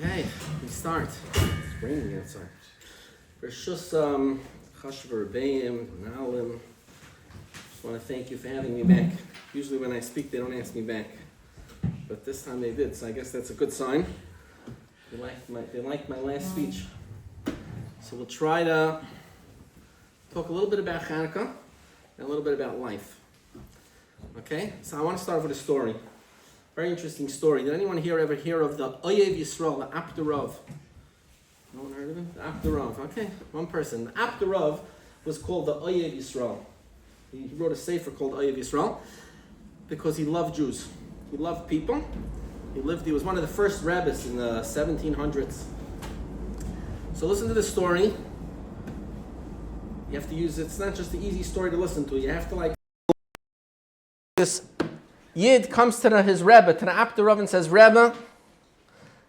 Okay, we start. It's raining outside. Rishus Chashav Rebbeim, Nalim. Just want to thank you for having me back. Usually when I speak, they don't ask me back, but this time they did, so I guess that's a good sign. They liked my last speech. So we'll try to talk a little bit about Hanukkah and a little bit about life. Okay, so I want to start with a story. Very interesting story. Did anyone here ever hear of the Oyev Yisrael, the Abdurav? No one heard of him? The Abdurav. Okay, one person. The Abdurav was called the Oyev Yisrael. He wrote a sefer called Oyev Yisrael because he loved Jews. He loved people. He was one of the first rabbis in the 1700s. So listen to this story. You have to use, it's not just an easy story to listen to. You have to this Yid comes to his Rebbe, to the Abdurav, and says, Rebbe,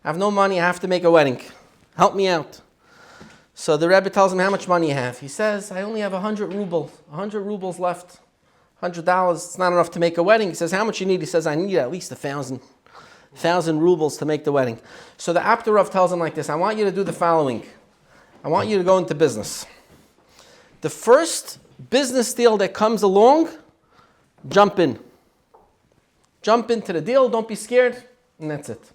I have no money, I have to make a wedding. Help me out. So the Rebbe tells him how much money you have. He says, I only have 100 rubles. 100 rubles left. $100, it's not enough to make a wedding. He says, how much you need? He says, I need at least 1,000 rubles to make the wedding. So the Abdurav tells him like this, I want you to do the following. I want you to go into business. The first business deal that comes along, jump in. Jump into the deal, don't be scared, and that's it.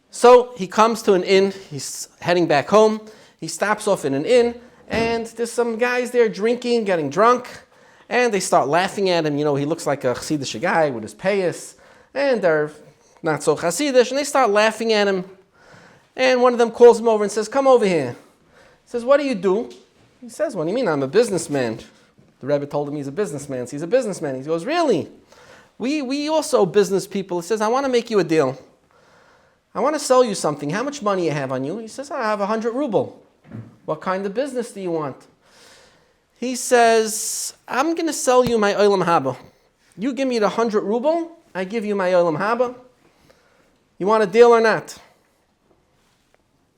So he comes to an inn, he's heading back home, he stops off in an inn, and there's some guys there drinking, getting drunk, and they start laughing at him. You know, he looks like a Chassidish guy with his payas, and they're not so Chassidish, and they start laughing at him. And one of them calls him over and says, come over here. He says, what do you do? He says, what do you mean, I'm a businessman? The Rebbe told him he's a businessman, so he's a businessman. He goes, really? We also business people. He says, I want to make you a deal. I want to sell you something. How much money you have on you? He says, I have 100 ruble. What kind of business do you want? He says, I'm going to sell you my olam haba. You give me the 100 ruble, I give you my olam haba. You want a deal or not?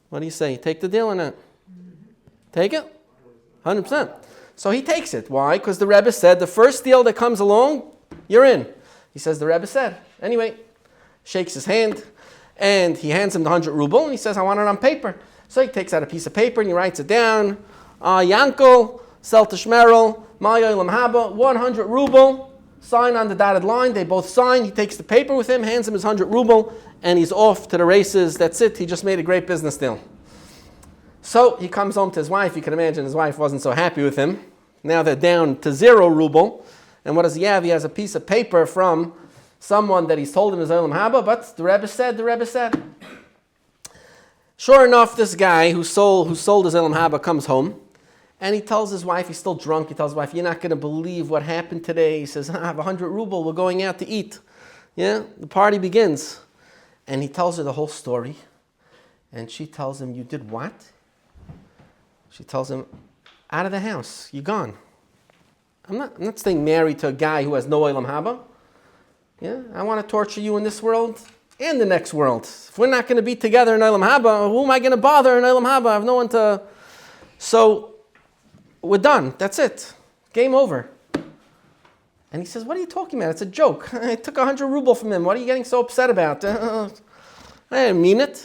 What do you say? Take the deal or not? Take it? 100%. So he takes it. Why? Because the Rebbe said the first deal that comes along, you're in. He says, the Rebbe said. Anyway, shakes his hand, and he hands him the 100 ruble, and he says, I want it on paper. So he takes out a piece of paper, and he writes it down. Yankel, sell to Shmerel, my olam haba, 100 ruble, sign on the dotted line. They both sign. He takes the paper with him, hands him his 100 ruble, and he's off to the races. That's it. He just made a great business deal. So he comes home to his wife. You can imagine his wife wasn't so happy with him. Now they're down to 0 ruble. And what does he have? He has a piece of paper from someone that he's told him is olam haba, but the Rebbe said. Sure enough, this guy who sold his olam haba comes home, and he tells his wife, he's still drunk, he tells his wife, you're not going to believe what happened today. He says, I have 100 ruble, we're going out to eat. Yeah, the party begins. And he tells her the whole story, and she tells him, you did what? She tells him, out of the house, you're gone. I'm not staying married to a guy who has no olam haba. Yeah, I want to torture you in this world and the next world. If we're not going to be together in olam haba, who am I going to bother in olam haba? I have no one to. So we're done. That's it. Game over. And he says, what are you talking about? It's a joke. I took 100 ruble from him. What are you getting so upset about? I didn't mean it.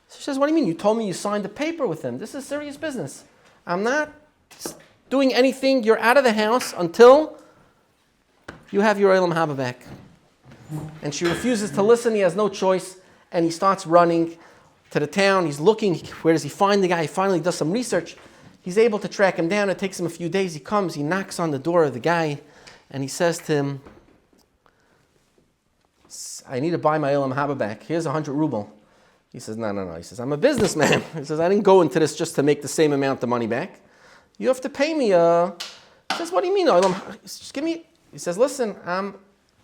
So she says, what do you mean? You told me you signed a paper with him. This is serious business. I'm not doing anything. You're out of the house until you have your olam haba back. And she refuses to listen. He has no choice. And he starts running to the town. He's looking. Where does he find the guy? He finally does some research. He's able to track him down. It takes him a few days. He comes. He knocks on the door of the guy. And he says to him, I need to buy my olam haba back. Here's 100 ruble. He says, no. He says, I'm a businessman. He says, I didn't go into this just to make the same amount of money back. You have to pay me. He says, what do you mean? Just give me. He says, listen,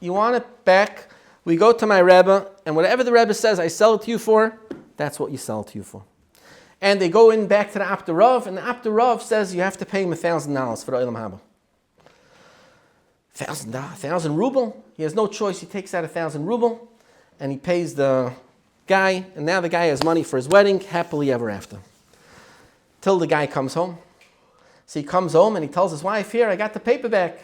you want it back. We go to my Rebbe, and whatever the Rebbe says I sell it to you for, that's what you sell it to you for. And they go in back to the Abdurav, and the Abdurav says you have to pay him $1,000 for the olam haba. $1,000 ruble. He has no choice. He takes out 1,000 ruble, and he pays the guy, and now the guy has money for his wedding, happily ever after. Till the guy comes home. So he comes home and he tells his wife, here, I got the paper back.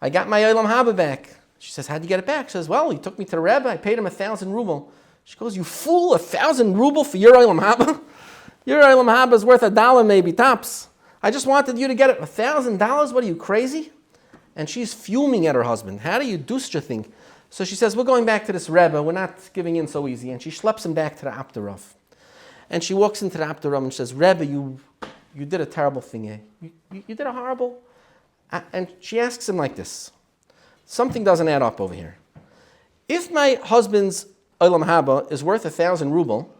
I got my olam haba back. She says, how'd you get it back? She says, well, he took me to the Rebbe. I paid him 1,000 ruble. She goes, you fool, 1,000 ruble for your Olam Haba? Your Olam Haba is worth $1 maybe, tops. I just wanted you to get it $1,000. What are you, crazy? And she's fuming at her husband. How do you do such a thing? So she says, we're going back to this Rebbe. We're not giving in so easy. And she schleps him back to the Abderov. And she walks into the Abderov and says, Rebbe, you did a terrible thing, eh? You did a horrible... And she asks him like this. Something doesn't add up over here. If my husband's Olam Haba is worth 1,000 ruble,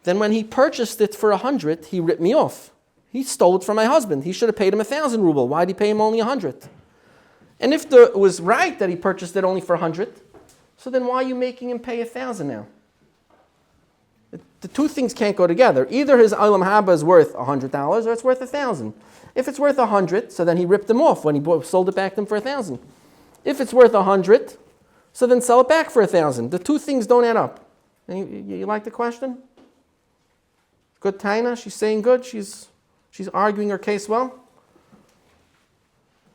then when he purchased it for 100, he ripped me off. He stole it from my husband. He should have paid him 1,000 ruble. Why did he pay him only 100? And if it was right that he purchased it only for 100, so then why are you making him pay 1,000 now? The two things can't go together. Either his Olam Haba is worth $100 or it's worth 1,000. If it's worth 100, so then he ripped him off when he sold it back to him for 1,000. If it's worth 100, so then sell it back for 1,000. The two things don't add up. You like the question? Good Taina? She's saying good? She's arguing her case well?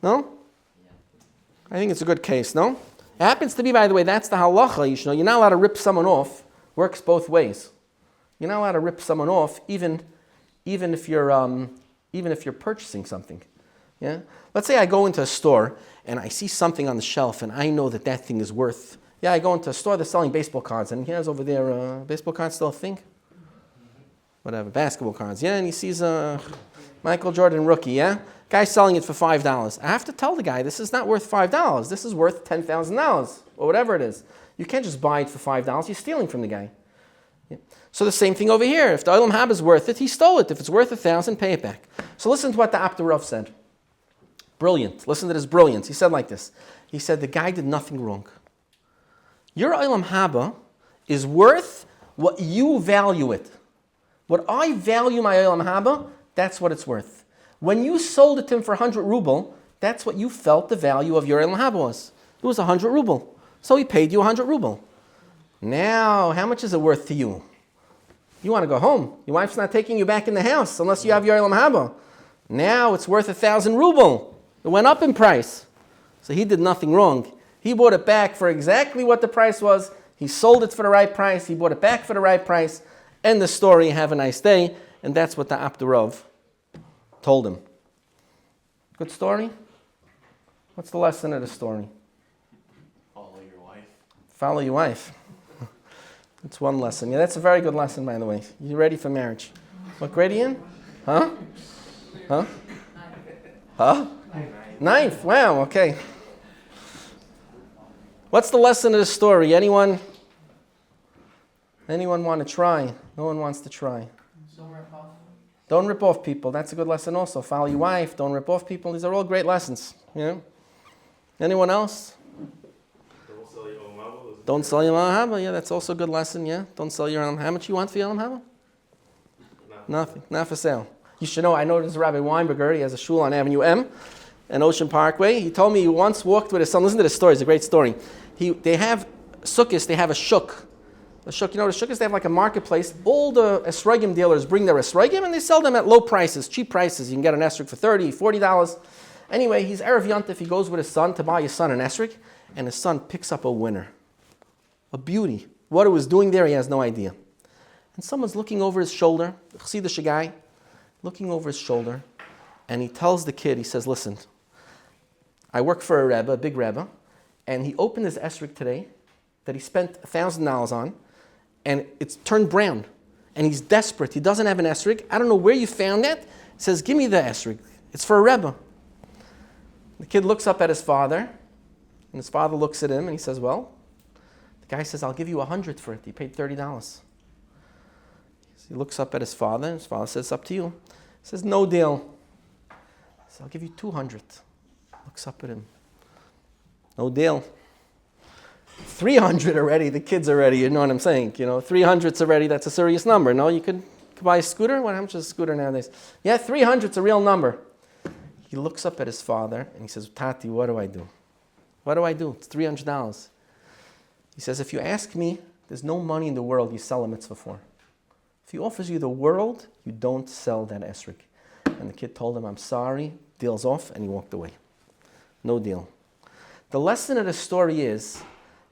No? I think it's a good case, no? It happens to be, by the way, that's the halacha. You should know. You're not allowed to rip someone off. Works both ways. You're not allowed to rip someone off, even if you're purchasing something. Yeah? Let's say I go into a store and I see something on the shelf and I know that thing is worth. Yeah, I go into a store, they're selling baseball cards, and here's over there, baseball cards still a thing? Whatever, basketball cards. Yeah, and he sees a Michael Jordan rookie, yeah? Guy's selling it for $5. I have to tell the guy, this is not worth $5. This is worth $10,000 or whatever it is. You can't just buy it for $5. You're stealing from the guy. Yeah. So the same thing over here. If the Olam Haba is worth it, he stole it. If it's worth 1,000, pay it back. So listen to what the Abderov said. Brilliant. Listen to this brilliance. He said like this. He said, the guy did nothing wrong. Your Olam Haba is worth what you value it. What I value my Olam Haba, that's what it's worth. When you sold it to him for 100 ruble, that's what you felt the value of your Olam Haba was. It was 100 ruble. So he paid you 100 ruble. Now, how much is it worth to you? You want to go home. Your wife's not taking you back in the house unless you have your Olam Haba. Now it's worth 1,000 ruble. It went up in price. So he did nothing wrong. He bought it back for exactly what the price was. He sold it for the right price. He bought it back for the right price. End the story. Have a nice day. And that's what the Abderov told him. Good story? What's the lesson of the story? Follow your wife. Follow your wife. That's one lesson. Yeah, that's a very good lesson, by the way. You ready for marriage? What grade are you in? Huh? Huh? Huh? Ninth. Wow, okay. What's the lesson of the story? Anyone want to try? No one wants to try. Don't rip off people. That's a good lesson also. Follow your wife. Don't rip off people. These are all great lessons. You know? Anyone else? Don't sell your Olam Haba. Yeah, that's also a good lesson. Yeah, don't sell your Olam Haba. How much you want for your Olam Haba? Nothing. Not for sale. You should know. I know this is Rabbi Weinberger. He has a shul on Avenue M, and Ocean Parkway. He told me he once walked with his son. Listen to this story. It's a great story. They have sukkahs. They have a shuk. A shuk. You know what a shuk is? They have like a marketplace. All the esrogim dealers bring their esrogim and they sell them at low prices, cheap prices. You can get an esrog for $30, $40. Anyway, he's Erev Yontif. He goes with his son to buy his son an esrog, and his son picks up a winner. A beauty. What it was doing there, he has no idea. And someone's looking over his shoulder, Chassidish guy, looking over his shoulder, and he tells the kid, he says, listen, I work for a Rebbe, a big Rebbe, and he opened his esrog today that he spent $1,000 on, and it's turned brown. And he's desperate. He doesn't have an esrog. I don't know where you found that. He says, give me the esrog. It's for a Rebbe. The kid looks up at his father, and his father looks at him, and he says, well, the guy says, I'll give you 100 for it. He paid $30. He looks up at his father. His father says, it's up to you. He says, no deal. He says, I'll give you 200. Looks up at him. No deal. 300 already. The kid's already, you know what I'm saying? 300's already, that's a serious number. No, you could buy a scooter. How much is a scooter nowadays? Yeah, 300's a real number. He looks up at his father and he says, Tati, what do I do? What do I do? It's $300. He says, if you ask me, there's no money in the world you sell a mitzvah for. If he offers you the world, you don't sell that esrog. And the kid told him, I'm sorry, deal's off, and he walked away. No deal. The lesson of the story is,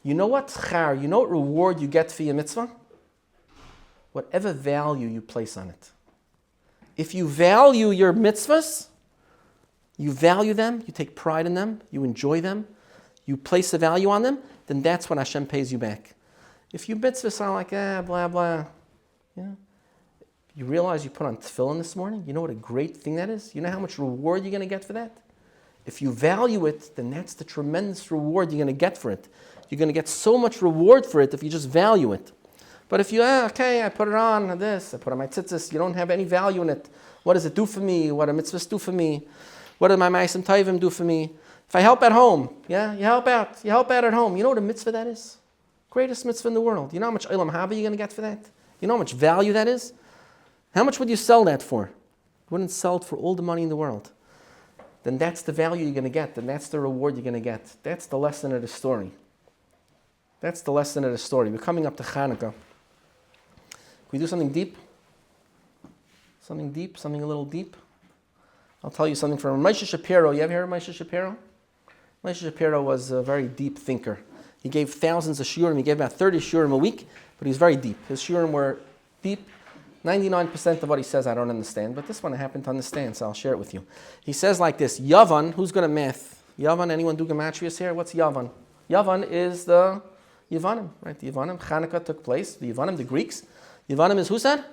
You know what schar, you know what reward you get for your mitzvah? Whatever value you place on it. If you value your mitzvahs, you value them, you take pride in them, you enjoy them, you place a value on them, then that's when Hashem pays you back. If your mitzvahs are like, blah, blah, you realize you put on tefillin this morning? You know what a great thing that is? You know how much reward you're going to get for that? If you value it, then that's the tremendous reward you're going to get for it. You're going to get so much reward for it if you just value it. But if you, I put it on this, I put on my tzitzis, you don't have any value in it. What does it do for me? What do mitzvahs do for me? What do my ma'asim tovim do for me? If I help at home, you help out. You help out at home. You know what a mitzvah that is? Greatest mitzvah in the world. You know how much olam haba you're going to get for that? You know how much value that is? How much would you sell that for? You wouldn't sell it for all the money in the world. Then that's the value you're going to get. Then that's the reward you're going to get. That's the lesson of the story. That's the lesson of the story. We're coming up to Hanukkah. Can we do something deep? Something deep? Something a little deep? I'll tell you something from Moshe Shapiro. You ever heard of Moshe Shapiro? Moshe Shapiro was a very deep thinker. He gave thousands of shiurim. He gave about 30 shiurim a week, but he was very deep. His shiurim were deep. 99% of what he says I don't understand, but this one I happen to understand, so I'll share it with you. He says like this, Yavan, who's good at math? Yavan, anyone do gematrias here? What's Yavan? Yavan is the Yavanim, right? The Yavanim. Hanukkah took place. The Yavanim, the Greeks. Yavanim is who said?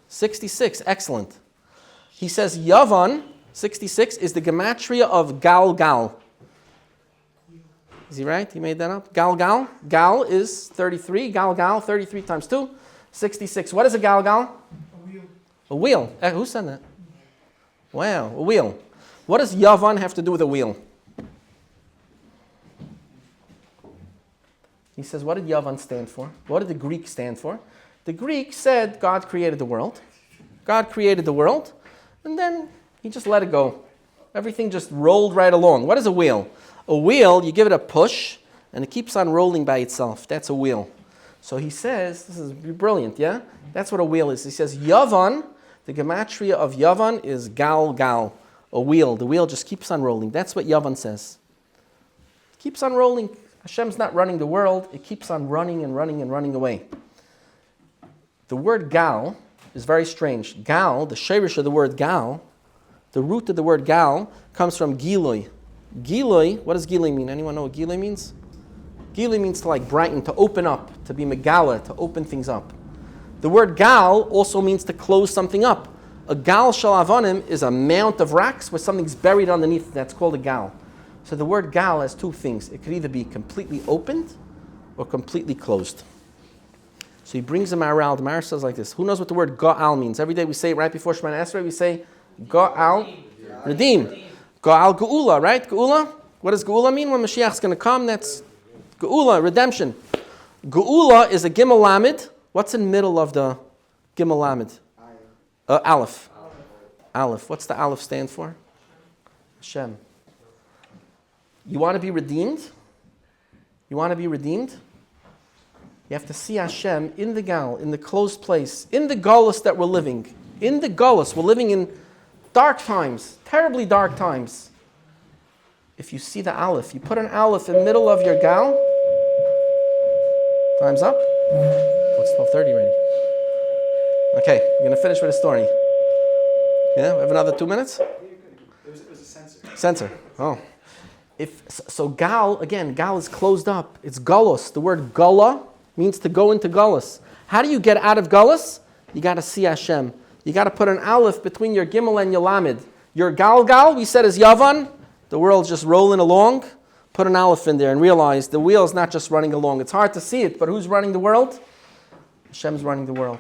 66. Excellent. He says Yavan, 66, is the gematria of Gal Gal. Is he right? He made that up? Gal Gal. Gal is 33. Gal Gal, 33 times 2. 66. What is a Gal Gal? A wheel. A wheel. Who said that? Wow, a wheel. What does Yavan have to do with a wheel? He says, what did Yavan stand for? What did the Greeks stand for? The Greeks said God created the world. God created the world, and then he just let it go. Everything just rolled right along. What is a wheel? A wheel, you give it a push, and it keeps on rolling by itself. That's a wheel. So he says, this is brilliant, yeah? That's what a wheel is. He says, Yavan, the gematria of Yavan is Gal Gal, a wheel. The wheel just keeps on rolling. That's what Yavan says. It keeps on rolling. Hashem's not running the world. It keeps on running and running and running away. The word Gal is very strange. Gal, the shirish of the word Gal, the root of the word Gal comes from Giloi. Giloi, what does Giloi mean? Anyone know what Giloi means? Giloi means to like brighten, to open up, to be megala, to open things up. The word Gal also means to close something up. A Gal shel avanim is a mount of rocks where something's buried underneath. That's called a Gal. So the word Gal has two things. It could either be completely opened or completely closed. So he brings a maral. The maral says like this. Who knows what the word Ga'al means? Every day we say it right before Shemana Esrei, we say Ga'al, redeem. Ga'al Geula, right? Geula? What does Geula mean? When Mashiach's going to come, that's Geula, redemption. Geula is a Gimel Lamed. What's in the middle of the Gimel Lamed? Aleph. Aleph. What's the Aleph stand for? Hashem. You want to be redeemed? You want to be redeemed? You have to see Hashem in the Gal, in the closed place, in the Galus that we're living. In the Galus, we're living in dark times, terribly dark times. If you see the Aleph, you put an Aleph in the middle of your Gal. Time's up. It's 12:30 already. Okay, we're going to finish with a story. Yeah, we have another 2 minutes? It was a sensor. Sensor. Oh. So Gal, again, Gal is closed up. It's Galus. The word Gala means to go into Galus. How do you get out of Galus? You got to see Hashem. You got to put an Aleph between your Gimel and your Lamed. Your Gal, we said, is Yavan. The world's just rolling along. Put an Aleph in there and realize the wheel's not just running along. It's hard to see it, but who's running the world? Hashem's running the world.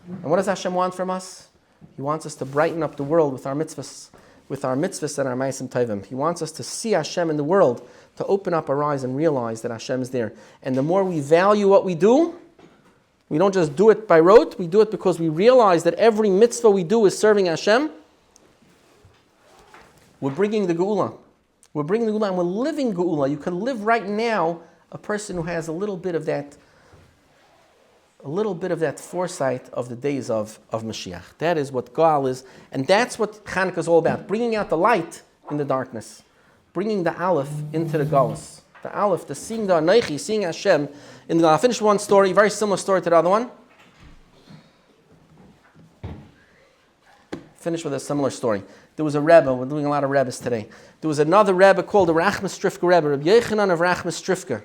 And what does Hashem want from us? He wants us to brighten up the world with our mitzvahs. With our mitzvahs and our ma'asim tovim. He wants us to see Hashem in the world, to open up our eyes and realize that Hashem is there. And the more we value what we do, we don't just do it by rote, we do it because we realize that every mitzvah we do is serving Hashem. We're bringing the geula. We're bringing the geula and we're living geula. You can live right now a person who has a little bit of that foresight of the days of Mashiach. That is what Gaal is, and that's what Hanukkah is all about, bringing out the light in the darkness, bringing the Aleph into the Galus. The Aleph, the seeing the Anoichi, seeing Hashem. I'll finish one story, very similar story to the other one. Finish with a similar story. There was a Rebbe, we're doing a lot of Rebbes today. There was another Rebbe called the Rachmas Strifka Rebbe, Rabbi Yochanan of Rachmas Strifka.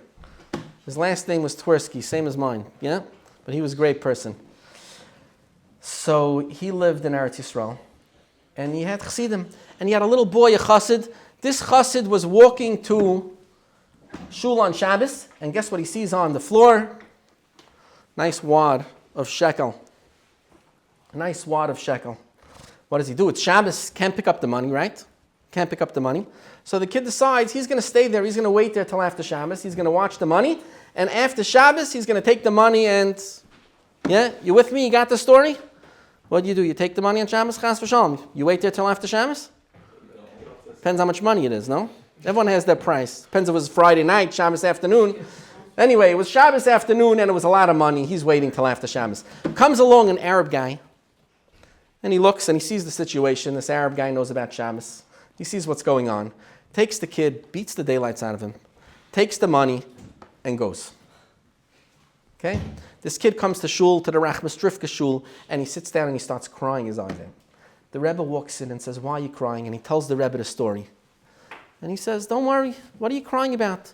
His last name was Tversky, same as mine, yeah? But he was a great person. So he lived in Eretz Yisrael. And he had chassidim. And he had a little boy, a chassid. This chassid was walking to shul on Shabbos. And guess what he sees on the floor? Nice wad of shekel. A nice wad of shekel. What does he do? It's Shabbos. Can't pick up the money, right? Can't pick up the money. So the kid decides he's going to stay there. He's going to wait there till after Shabbos. He's going to watch the money. And after Shabbos, he's going to take the money and... Yeah? You with me? You got the story? What do? You take the money on Shabbos? Chas v'shalom. You wait there till after Shabbos? Depends how much money it is, no? Everyone has their price. Depends if it was Friday night, Shabbos afternoon. Anyway, it was Shabbos afternoon and it was a lot of money. He's waiting till after Shabbos. Comes along an Arab guy. And he looks and he sees the situation. This Arab guy knows about Shabbos. He sees what's going on. Takes the kid, beats the daylights out of him, takes the money, and goes. Okay? This kid comes to shul, to the Rachmas Strifka shul, and he sits down and he starts crying his eyes out. The Rebbe walks in and says, "Why are you crying?" And he tells the Rebbe the story. And he says, "Don't worry, what are you crying about?"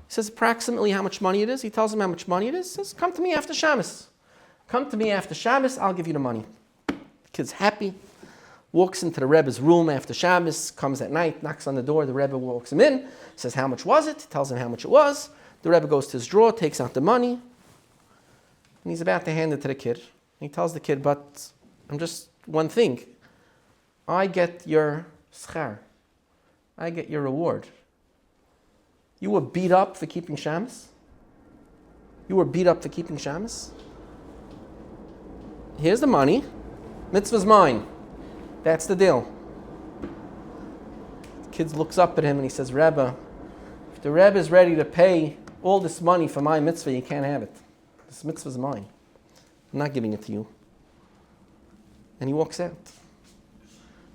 He says approximately how much money it is. He tells him how much money it is. He says, "Come to me after Shabbos. Come to me after Shabbos, I'll give you the money." Kid's happy, walks into the Rebbe's room after Shabbos, comes at night, knocks on the door, the Rebbe walks him in, says, "How much was it?" Tells him how much it was. The Rebbe goes to his drawer, takes out the money, and he's about to hand it to the kid. He tells the kid, "But I'm just one thing. I get your schar. I get your reward. You were beat up for keeping Shabbos? You were beat up for keeping Shabbos? Here's the money. Mitzvah's mine. That's the deal." The kid looks up at him and he says, "Rebbe, if the Rebbe is ready to pay all this money for my mitzvah, you can't have it. This mitzvah's mine. I'm not giving it to you." And he walks out.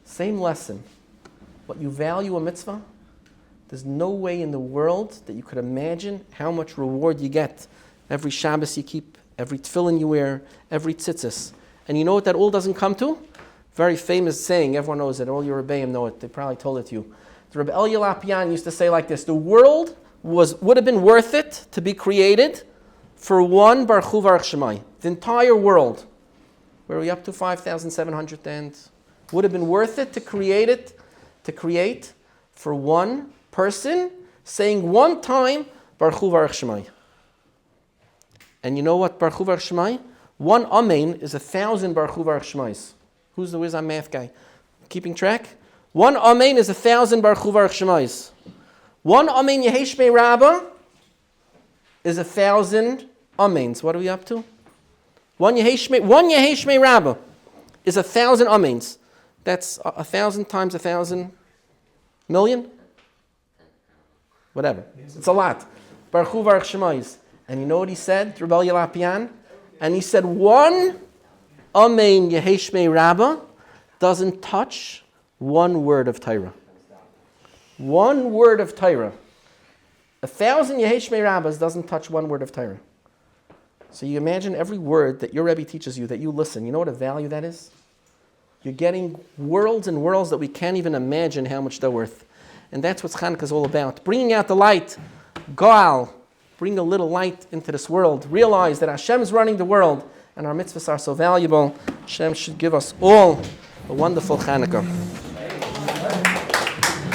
Same lesson. What you value a mitzvah, there's no way in the world that you could imagine how much reward you get. Every Shabbos you keep, every tefillin you wear, every tzitzis. And you know what that all doesn't come to? Very famous saying, everyone knows it, all your Rebbeim know it, they probably told it to you. The Rabbi Lapian used to say like this: the world would have been worth it to be created for one Baruch Hu Baruch Shemai. The entire world. Where are we up to? 5,700 and... Would have been worth it to create for one person saying one time Baruch Hu Baruch Shemai. And you know what Baruch Hu Baruch Shemai? One Amen is 1,000 Baruch Hu Baruch Shemais. Where's our math guy? Keeping track? One Amen is 1,000 Baruch Hu Baruch Shemais. One Amen Yehi Shmei Rabbah is 1,000 Amens. What are we up to? One Yehi Shmei Rabbah is 1,000 Amens. That's 1,000 times 1,000 million? Whatever. It's a lot. Baruch Hu Baruch Shemais. And you know what he said, Rabbi Lapian? And he said, one Amen Yehi Shmei Rabbah doesn't touch one word of Torah. One word of Torah. 1,000 Yehi Shmei Rabbahs doesn't touch one word of Torah. So you imagine every word that your Rebbe teaches you, that you listen. You know what a value that is? You're getting worlds and worlds that we can't even imagine how much they're worth. And that's what Chanukah is all about. Bringing out the light. Goal. Bring a little light into this world. Realize that Hashem is running the world and our mitzvahs are so valuable. Hashem should give us all a wonderful Chanukah.